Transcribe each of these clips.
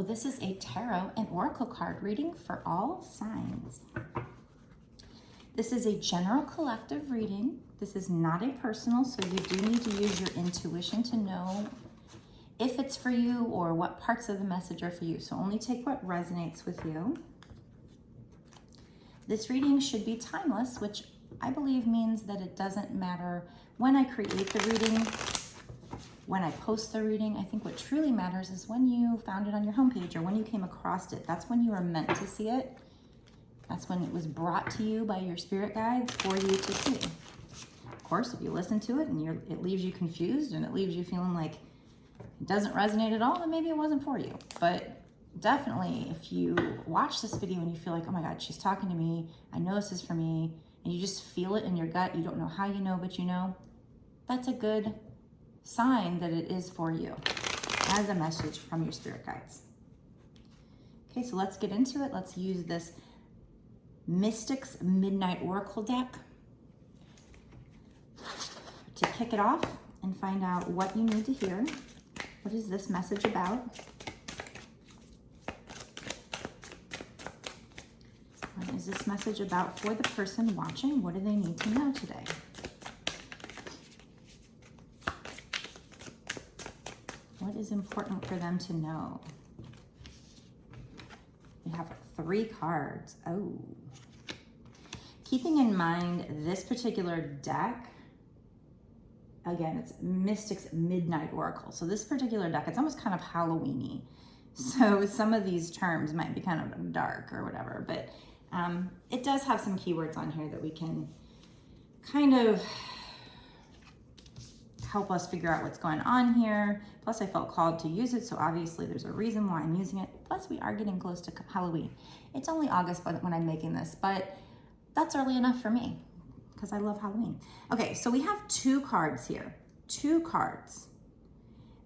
this is a tarot and oracle card reading for all signs. This is a general collective reading. This is not a personal, so you do need to use your intuition to know if it's for you or what parts of the message are for you. So only take what resonates with you. This reading should be timeless, which I believe means that it doesn't matter when I create the reading, when I post the reading. I think what truly matters is when you found it on your homepage or when you came across it. That's when you were meant to see it. That's when it was brought to you by your spirit guide for you to see. Of course, if you listen to it and it leaves you confused and it leaves you feeling like it doesn't resonate at all, then maybe it wasn't for you. But definitely, if you watch this video and you feel like, oh my God, she's talking to me, I know this is for me, and you just feel it in your gut, you don't know how you know, but you know, that's a good sign that it is for you as a message from your spirit guides. Okay, so let's get into it. Let's use this Mystics Midnight Oracle deck to kick it off and find out what you need to hear. What is this message about? What is this message about for the person watching? What do they need to know today? What is important for them to know? We have 3 cards. Oh. Keeping in mind this particular deck, again, it's Mystics Midnight Oracle. So this particular deck, it's almost kind of Halloween-y. So some of these terms might be kind of dark or whatever, but it does have some keywords on here that we can kind of help us figure out what's going on here. Plus I felt called to use it, so obviously there's a reason why I'm using it. Plus we are getting close to Halloween. It's only August when I'm making this, but that's early enough for me because I love Halloween. Okay, so we have 2 cards here. 2 cards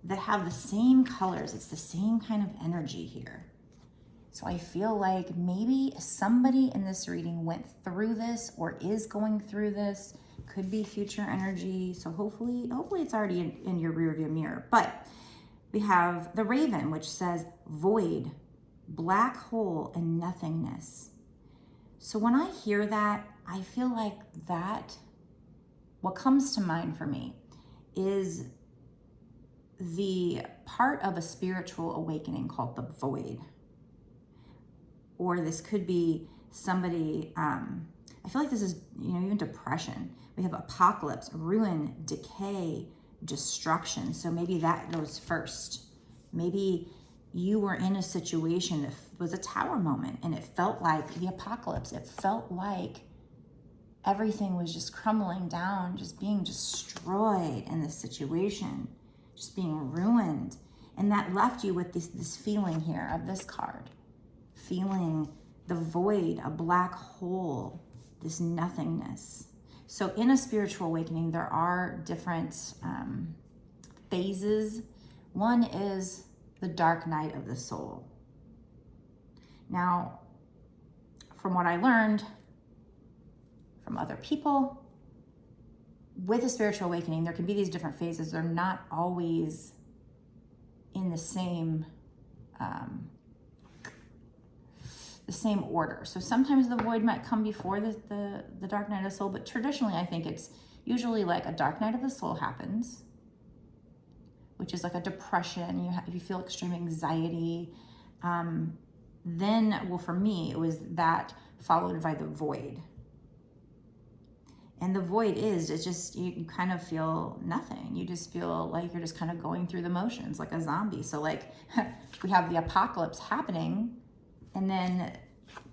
that have the same colors. It's the same kind of energy here. So I feel like maybe somebody in this reading went through this or is going through this. Could be future energy. So hopefully it's already in your rearview mirror. But we have the Raven, which says void, black hole, and nothingness. So when I hear that, I feel like what comes to mind for me is the part of a spiritual awakening called the void. Or this could be somebody, I feel like this is, even depression. We have apocalypse, ruin, decay, destruction. So maybe that goes first. Maybe you were in a situation that was a tower moment and it felt like the apocalypse. It felt like everything was just crumbling down, just being destroyed in this situation, just being ruined. And that left you with this feeling here of this card. Feeling the void, a black hole, this nothingness. So in a spiritual awakening, there are different phases. One is the dark night of the soul. Now, from what I learned from other people, with a spiritual awakening, there can be these different phases. They're not always in the same order. So sometimes the void might come before the dark night of the soul, but traditionally I think it's usually like a dark night of the soul happens, which is like a depression. You feel extreme anxiety. Then, well, for me, it was that followed by the void. And the void it's just, you kind of feel nothing. You just feel like you're just kind of going through the motions like a zombie. So like we have the apocalypse happening, and then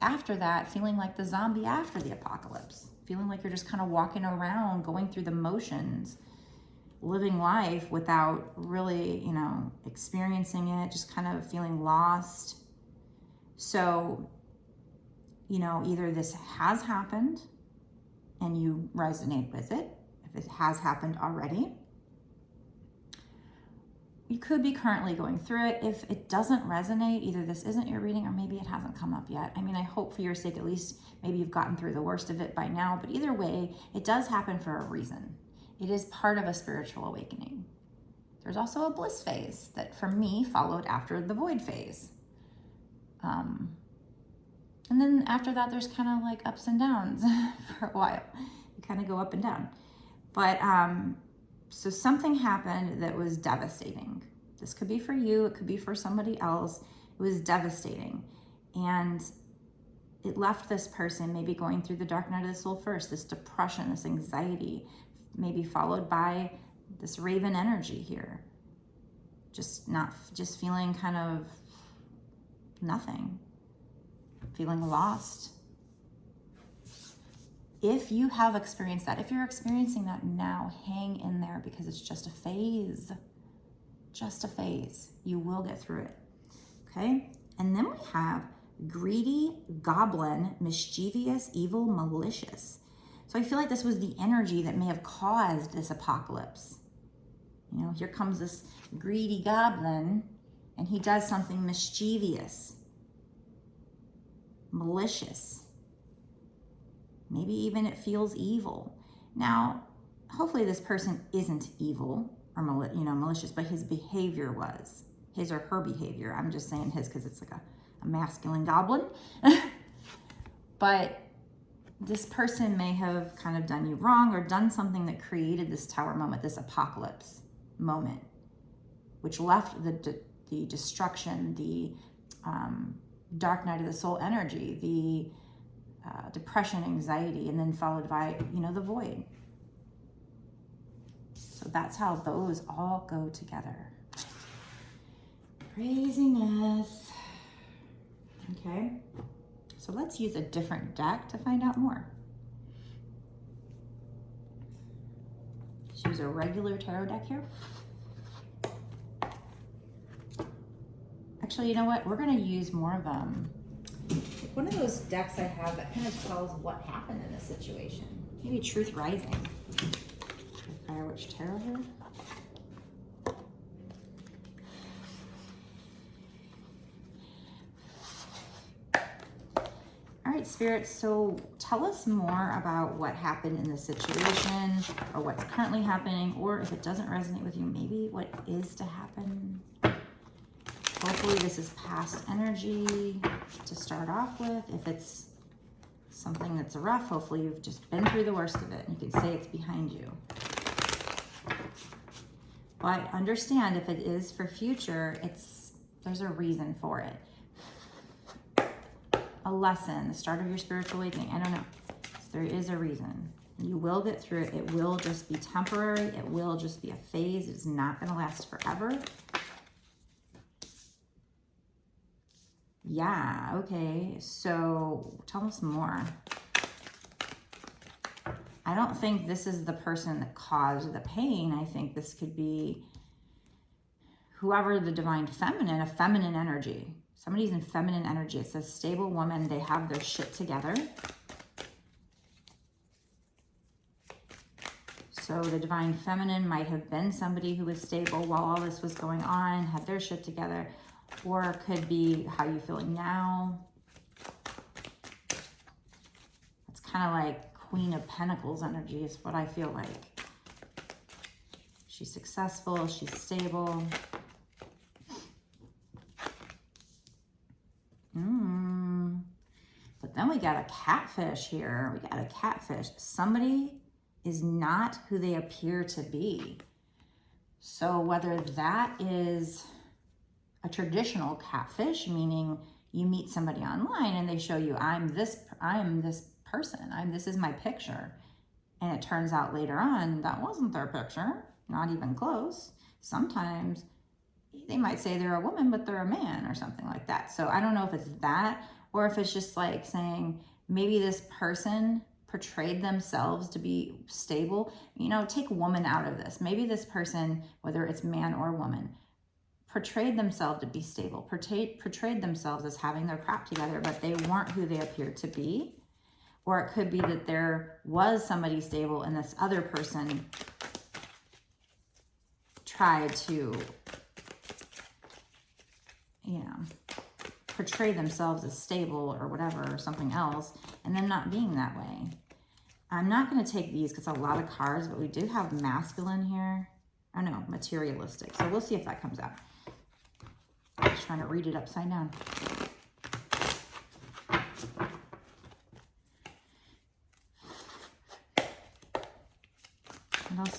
after that, feeling like the zombie after the apocalypse, feeling like you're just kind of walking around, going through the motions, living life without really, experiencing it, just kind of feeling lost. So, either this has happened and you resonate with it, if it has happened already. You could be currently going through it. If it doesn't resonate, either this isn't your reading or maybe it hasn't come up yet. I mean, I hope for your sake, at least maybe you've gotten through the worst of it by now, but either way, it does happen for a reason. It is part of a spiritual awakening. There's also a bliss phase that for me followed after the void phase. And then after that, there's kind of like ups and downs for a while. You kind of go up and down. But so something happened that was devastating. This could be for you, it could be for somebody else. It was devastating. And it left this person maybe going through the dark night of the soul first, this depression, this anxiety, maybe followed by this raven energy here. Just feeling kind of nothing, feeling lost. If you have experienced that, if you're experiencing that now, hang in there because it's just a phase. Just a phase. You will get through it. Okay? And then we have greedy, goblin, mischievous, evil, malicious. So I feel like this was the energy that may have caused this apocalypse. You know, here comes this greedy goblin and he does something mischievous, malicious. Maybe even it feels evil. Now, hopefully this person isn't evil or malicious, but his behavior was. His or her behavior. I'm just saying his because it's like a masculine goblin. But this person may have kind of done you wrong or done something that created this tower moment, this apocalypse moment, which left the destruction, the dark night of the soul energy, the depression, anxiety, and then followed by, the void. So that's how those all go together. Craziness. Okay, so let's use a different deck to find out more. Let's use a regular tarot deck here. Actually, you know what? We're going to use more of one of those decks I have that kind of tells what happened in this situation. Maybe Truth Rising. Fire Witch Tarot here. All right, Spirit, so tell us more about what happened in this situation or what's currently happening, or if it doesn't resonate with you, maybe what is to happen. Hopefully this is past energy to start off with. If it's something that's rough, hopefully you've just been through the worst of it and you can say it's behind you. But understand, if it is for future, there's a reason for it. A lesson, the start of your spiritual awakening. I don't know. There is a reason. You will get through it. It will just be temporary. It will just be a phase. It's not going to last forever. Yeah, okay. So tell us more. I don't think this is the person that caused the pain. I think this could be whoever the divine feminine, a feminine energy. Somebody's in feminine energy. It says stable woman. They have their shit together. So the divine feminine might have been somebody who was stable while all this was going on, had their shit together. Or it could be how you're feeling now. It's kind of like Queen of Pentacles energy is what I feel like. She's successful. She's stable. But then we got a catfish here. We got a catfish. Somebody is not who they appear to be. So whether that is a traditional catfish, meaning you meet somebody online and they show you, I'm this person, this is my picture. And it turns out later on, that wasn't their picture, not even close. Sometimes they might say they're a woman, but they're a man or something like that. So I don't know if it's that, or if it's just like saying, maybe this person portrayed themselves to be stable. Take woman out of this. Maybe this person, whether it's man or woman, portrayed themselves to be stable, portrayed themselves as having their crap together, but they weren't who they appeared to be. Or it could be that there was somebody stable and this other person tried to, portray themselves as stable or whatever, or something else, and them not being that way. I'm not going to take these because it's a lot of cards, but we do have masculine here. Oh no, materialistic. So we'll see if that comes out. I'm just trying to read it upside down.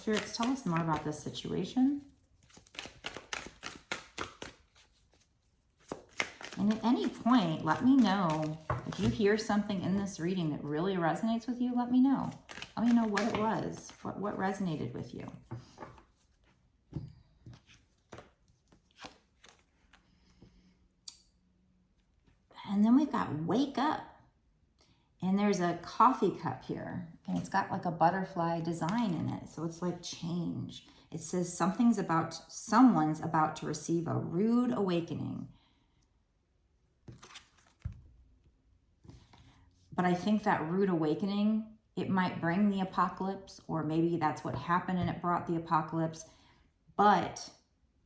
spirits, tell us more about this situation. And at any point, let me know if you hear something in this reading that really resonates with you. Let me know. Let me know what it was, what resonated with you. And then we've got wake up. And there's a coffee cup here. And it's got like a butterfly design in it. So it's like change. It says someone's about to receive a rude awakening. But I think that rude awakening, it might bring the apocalypse, or maybe that's what happened and it brought the apocalypse. But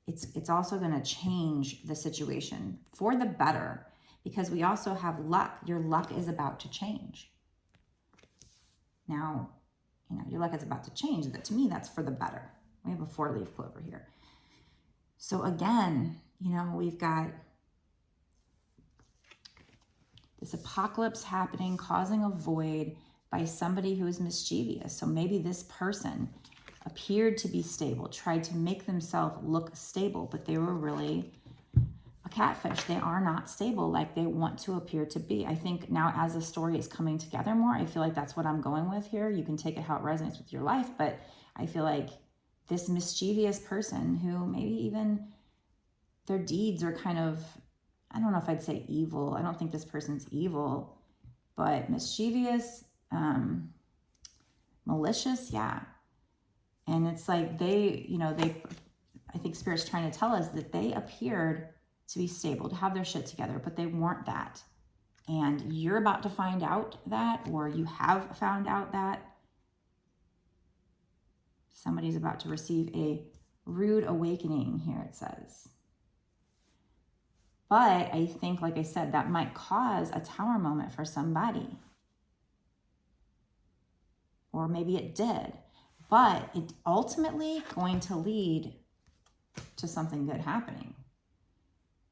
it's also going to change the situation for the better, because we also have luck. Your luck is about to change. Now, you know, your luck is about to change. That, to me, that's for the better. We have a 4-leaf clover here. So again, you know, we've got this apocalypse happening, causing a void by somebody who is mischievous. So maybe this person appeared to be stable, tried to make themselves look stable, but they were really a catfish. They are not stable like they want to appear to be. I think now as the story is coming together more, I feel like that's what I'm going with here. You can take it how it resonates with your life, but I feel like this mischievous person who maybe even their deeds are kind of, I don't know if I'd say evil. I don't think this person's evil, but mischievous, malicious, yeah. And it's like they, you know, I think Spirit's trying to tell us that they appeared to be stable, to have their shit together, but they weren't that. And you're about to find out that, or you have found out that somebody's about to receive a rude awakening here, it says. But I think, like I said, that might cause a tower moment for somebody. Or maybe it did. But it's ultimately going to lead to something good happening.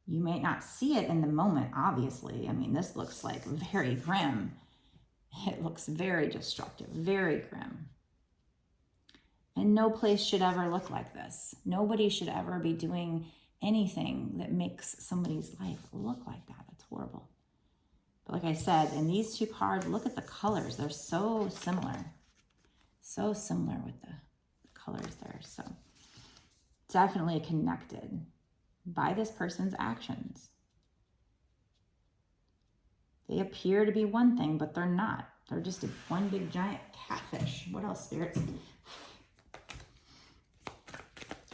You may not see it in the moment, obviously. I mean, this looks like very grim. It looks very destructive, very grim. And no place should ever look like this. Nobody should ever be doing anything that makes somebody's life look like that. That's horrible. But like I said, in these two cards, look at the colors. They're so similar. So similar with the colors there. So definitely connected by this person's actions. They appear to be one thing, but they're not. They're just one big giant catfish. What else, spirits?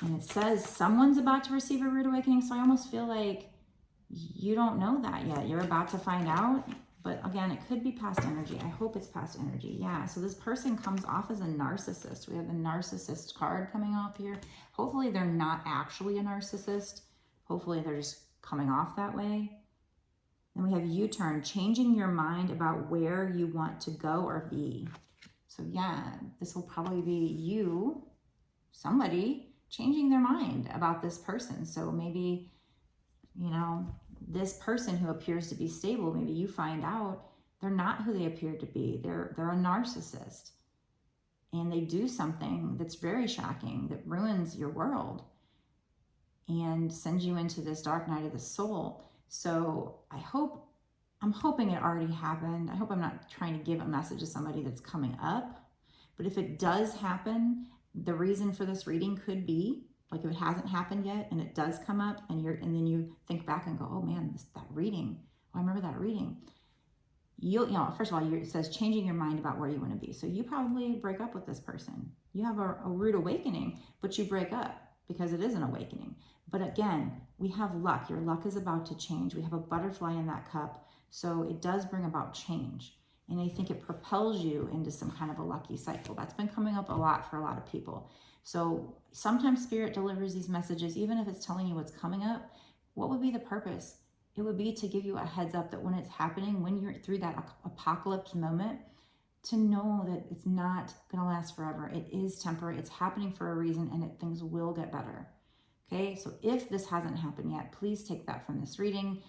And it says someone's about to receive a rude awakening. So I almost feel like you don't know that yet. You're about to find out. But again, it could be past energy. I hope it's past energy. Yeah, so this person comes off as a narcissist. We have the narcissist card coming off here. Hopefully they're not actually a narcissist. Hopefully they're just coming off that way. Then we have U-turn, changing your mind about where you want to go or be. So yeah, this will probably be you, somebody, changing their mind about this person. So maybe, you know, this person who appears to be stable, maybe you find out they're not who they appear to be. They're a narcissist. And they do something that's very shocking, that ruins your world and sends you into this dark night of the soul. So I'm hoping it already happened. I hope I'm not trying to give a message to somebody that's coming up. But if it does happen, the reason for this reading could be, like if it hasn't happened yet and it does come up and then you think back and go, oh man, that reading, oh, I remember that reading. You know, first of all, it says changing your mind about where you want to be. So you probably break up with this person. You have a rude awakening, but you break up because it is an awakening. But again, we have luck. Your luck is about to change. We have a butterfly in that cup. So it does bring about change. And I think it propels you into some kind of a lucky cycle. That's been coming up a lot for a lot of people. So sometimes Spirit delivers these messages, even if it's telling you what's coming up. What would be the purpose? It would be to give you a heads up that when it's happening, when you're through that apocalypse moment, to know that it's not going to last forever. It is temporary. It's happening for a reason, and things will get better. Okay, so if this hasn't happened yet, please take that from this reading.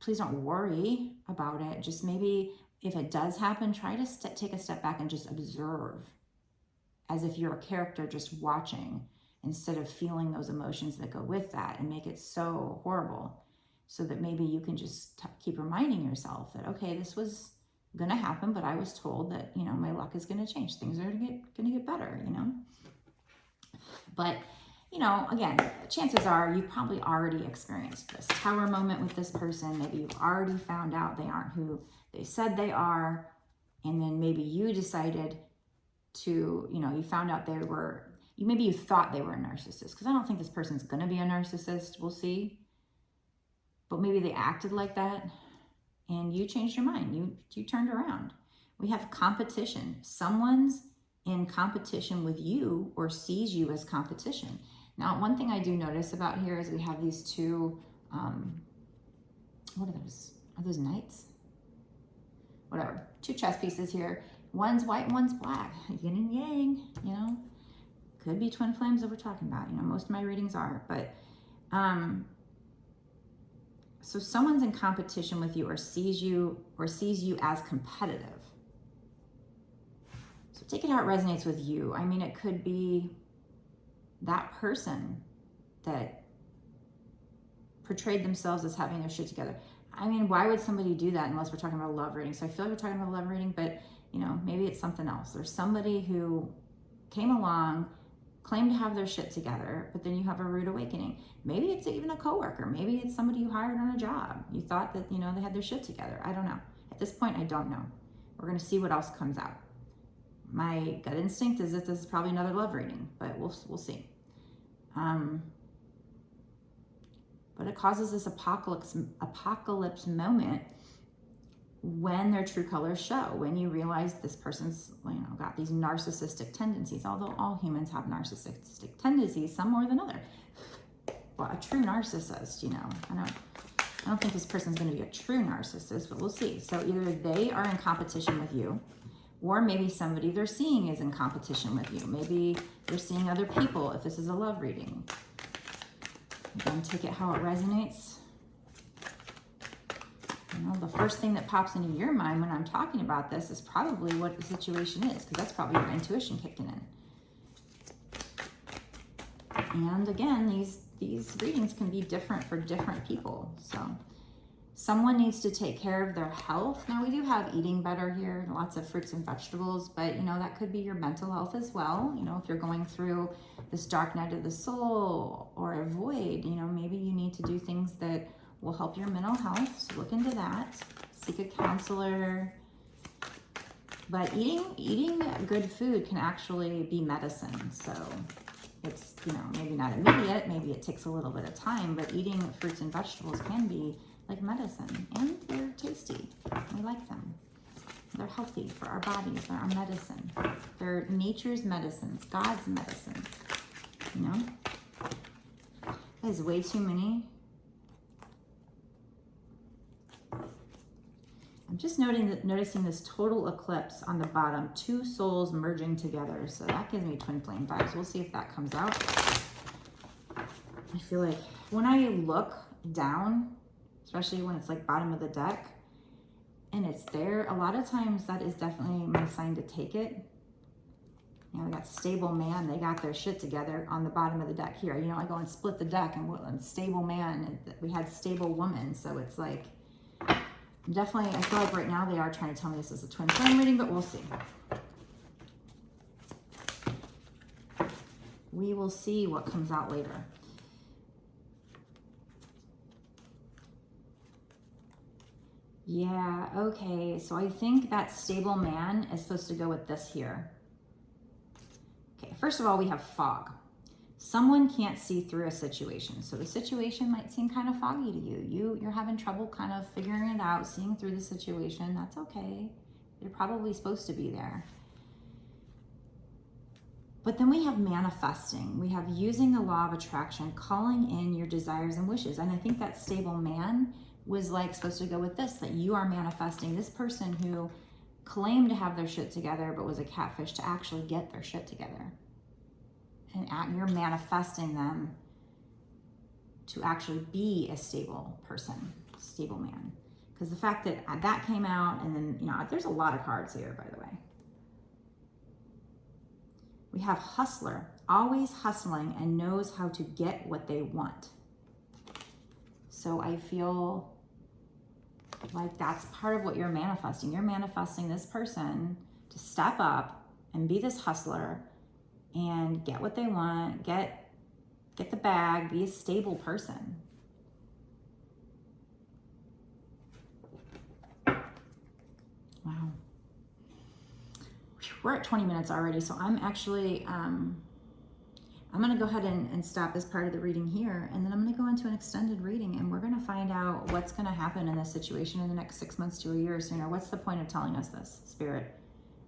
Please don't worry about it. Just maybe if it does happen, try to take a step back and just observe. as if you're a character just watching, instead of feeling those emotions that go with that and make it so horrible, so that maybe you can just keep reminding yourself that, okay, this was going to happen, but I was told that, you know, my luck is going to change. Things are going to get better, you know. But, you know, again, chances are you've probably already experienced this tower moment with this person. Maybe you've already found out they aren't who they said they are. And then maybe you decided to, you know, you found out they were, maybe you thought they were a narcissist, because I don't think this person's going to be a narcissist. We'll see. But maybe they acted like that and you changed your mind. You turned around. We have competition. Someone's in competition with you or sees you as competition. Now, one thing I do notice about here is we have these two, what are those? Are those knights? Whatever. Two chess pieces here. One's white, one's black. Yin and yang, you know. Could be twin flames that we're talking about. You know, most of my readings are. But, so someone's in competition with you or sees you as competitive. So take it how it resonates with you. I mean, it could be that person that portrayed themselves as having their shit together. I mean, why would somebody do that unless we're talking about a love reading? So I feel like we're talking about a love reading, but, you know, maybe it's something else. There's somebody who came along, claimed to have their shit together, but then you have a rude awakening. Maybe it's even a coworker. Maybe it's somebody you hired on a job. You thought that, you know, they had their shit together. I don't know. At this point, I don't know. We're going to see what else comes out. My gut instinct is that this is probably another love reading, but we'll see. But it causes this apocalypse moment when their true colors show, when you realize this person's, you know, got these narcissistic tendencies, although all humans have narcissistic tendencies, some more than other. Well, a true narcissist, you know, I don't think this person's going to be a true narcissist, but we'll see. So either they are in competition with you, or maybe somebody they're seeing is in competition with you. Maybe they're seeing other people if this is a love reading. Again, take it how it resonates. You know, the first thing that pops into your mind when I'm talking about this is probably what the situation is, because that's probably your intuition kicking in. And again, these readings can be different for different people. So someone needs to take care of their health. Now, we do have eating better here, lots of fruits and vegetables, but, you know, that could be your mental health as well. You know, if you're going through this dark night of the soul or a void, you know, maybe you need to do things that will help your mental health. So look into that. Seek a counselor. But eating good food can actually be medicine. So it's, you know, maybe not immediate, maybe it takes a little bit of time, but eating fruits and vegetables can be like medicine, and they're tasty. We like them. They're healthy for our bodies. They're our medicine. They're nature's medicines, God's medicine. You know? There's way too many. I'm just noticing this total eclipse on the bottom, two souls merging together. So that gives me twin flame vibes. We'll see if that comes out. I feel like when I look down, especially when it's like bottom of the deck and it's there, a lot of times that is definitely my sign to take it. You know, we got stable man, they got their shit together on the bottom of the deck here. You know, I go and split the deck and stable man, and we had stable woman. So it's like, definitely, I feel like right now they are trying to tell me this is a twin flame reading, but we'll see. We will see what comes out later. Yeah, okay, so I think that stable man is supposed to go with this here. Okay, first of all, we have fog. Someone can't see through a situation. So the situation might seem kind of foggy to you. You're having trouble kind of figuring it out, seeing through the situation. That's okay. You're probably supposed to be there. But then we have manifesting. We have using the law of attraction, calling in your desires and wishes. And I think that stable man was like supposed to go with this, that you are manifesting this person who claimed to have their shit together but was a catfish to actually get their shit together. And you're manifesting them to actually be a stable person, stable man. Because the fact that that came out, and then, you know, there's a lot of cards here, by the way. We have hustler, always hustling and knows how to get what they want. So I feel like that's part of what you're manifesting. You're manifesting this person to step up and be this hustler and get what they want, get the bag, be a stable person. Wow. We're at 20 minutes already, so I'm actually, I'm gonna go ahead and stop this part of the reading here, and then I'm gonna go into an extended reading, and we're gonna find out what's gonna happen in this situation in the next 6 months to a year or sooner. What's the point of telling us this, Spirit?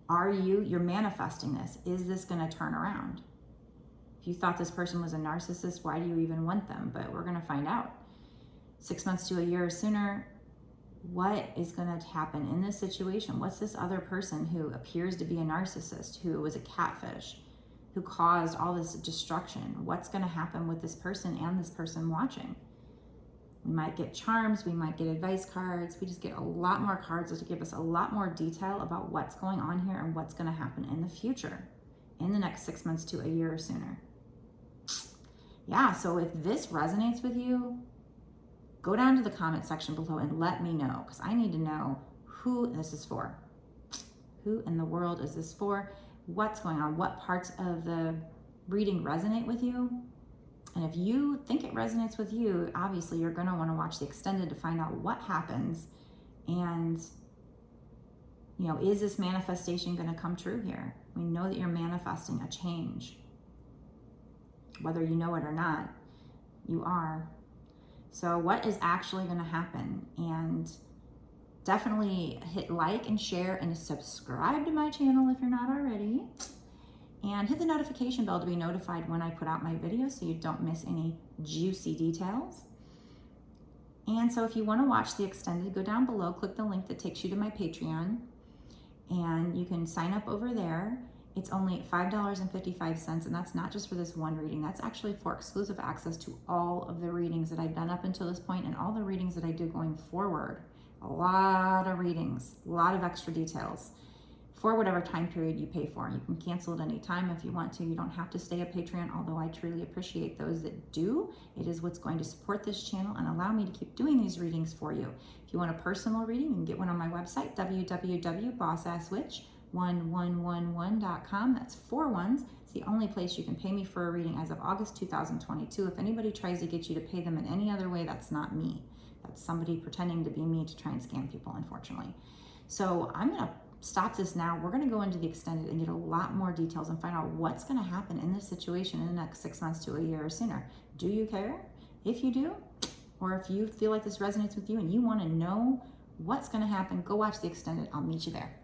You're manifesting this. Is this gonna turn around? If you thought this person was a narcissist, why do you even want them? But we're gonna find out. 6 months to a year or sooner, what is going to happen in this situation? What's this other person who appears to be a narcissist, who was a catfish, who caused all this destruction? What's going to happen with this person and this person watching? We might get charms, we might get advice cards. We just get a lot more cards to give us a lot more detail about what's going on here and what's going to happen in the future, in the next 6 months to a year or sooner. Yeah, so if this resonates with you, go down to the comment section below and let me know, because I need to know who this is for. Who in the world is this for? What's going on? What parts of the reading resonate with you? And if you think it resonates with you, obviously you're going to want to watch the extended to find out what happens. And, you know, is this manifestation going to come true here? We know that you're manifesting a change. Whether you know it or not, you are. So what is actually going to happen? And definitely hit like and share and subscribe to my channel if you're not already. And hit the notification bell to be notified when I put out my videos so you don't miss any juicy details. And so if you want to watch the extended, go down below, click the link that takes you to my Patreon, and you can sign up over there. It's only $5.55, and that's not just for this one reading. That's actually for exclusive access to all of the readings that I've done up until this point and all the readings that I do going forward. A lot of readings, a lot of extra details for whatever time period you pay for. You can cancel at any time if you want to. You don't have to stay a Patreon, although I truly appreciate those that do. It is what's going to support this channel and allow me to keep doing these readings for you. If you want a personal reading, you can get one on my website, www.bossasswitch1111.com. That's 4 1s. It's the only place you can pay me for a reading as of August 2022. If anybody tries to get you to pay them in any other way, that's not me. That's somebody pretending to be me to try and scam people, unfortunately. So I'm going to stop this now. We're going to go into the extended and get a lot more details and find out what's going to happen in this situation in the next 6 months to a year or sooner. Do you care? If you do, or if you feel like this resonates with you and you want to know what's going to happen, go watch the extended. I'll meet you there.